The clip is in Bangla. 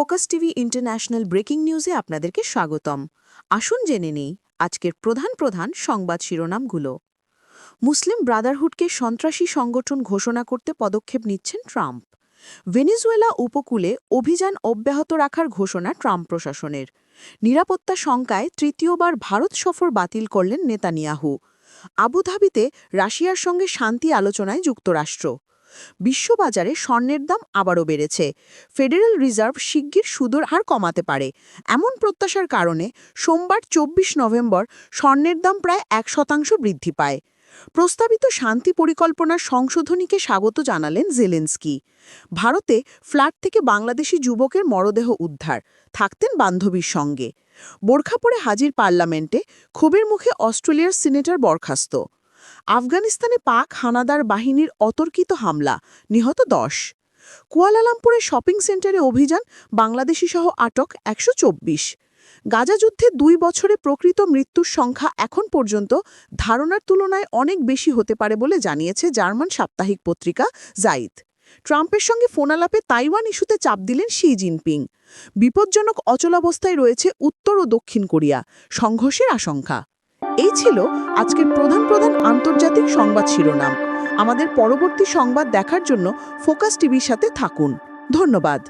ফোকাস টিভি ইন্টারন্যাশনাল ব্রেকিং নিউজে আপনাদেরকে স্বাগতম। আসুন জেনে নেই আজকের প্রধান সংবাদ শিরোনামগুলো। মুসলিম ব্রাদারহুডকে সন্ত্রাসী সংগঠন ঘোষণা করতে পদক্ষেপ নিচ্ছেন ট্রাম্প। ভেনেজুয়েলা উপকূলে অভিযান অব্যাহত রাখার ঘোষণা ট্রাম্প প্রশাসনের। নিরাপত্তা শঙ্কায় তৃতীয়বার ভারত সফর বাতিল করলেন নেতানিয়াহু। আবুধাবিতে রাশিয়ার সঙ্গে শান্তি আলোচনায় যুক্তরাষ্ট্র। বিশ্ববাজারে স্বর্ণের দাম আবারও বেড়েছে। ফেডারেল রিজার্ভ শিগগির সুদের হার কমাতে পারে এমন প্রত্যাশার কারণে সোমবার ২৪ নভেম্বর স্বর্ণের দাম প্রায় ১% বৃদ্ধি পায়। প্রস্তাবিত শান্তি পরিকল্পনার সংশোধনীকে স্বাগত জানালেন জেলেনস্কি। ভারতে ফ্ল্যাট থেকে বাংলাদেশি যুবকের মরদেহ উদ্ধার, থাকতেন বান্ধবীর সঙ্গে। বোরখা পরে হাজির পার্লামেন্টে, ক্ষোভের মুখে অস্ট্রেলিয়ার সিনেটর বরখাস্ত। আফগানিস্তানে পাক হানাদার বাহিনীর অতর্কিত হামলা, নিহত ১০। কুয়ালালামপুরে শপিং সেন্টারে অভিযান, বাংলাদেশিসহ আটক ১২৪। গাজা যুদ্ধে ২ বছরে প্রকৃত মৃত্যুর সংখ্যা এখন পর্যন্ত ধারণার তুলনায় অনেক বেশি হতে পারে বলে জানিয়েছে জার্মান সাপ্তাহিক পত্রিকা জাইদ। ট্রাম্পের সঙ্গে ফোনালাপে তাইওয়ান ইস্যুতে চাপ দিলেন শি জিনপিং। বিপজ্জনক অচলাবস্থায় রয়েছে উত্তর ও দক্ষিণ কোরিয়া, সংঘর্ষের আশঙ্কা। এই ছিল আজকের প্রধান আন্তর্জাতিক সংবাদ শিরোনাম। আমাদের পরবর্তী সংবাদ দেখার জন্য ফোকাস টিভির সাথে থাকুন। ধন্যবাদ।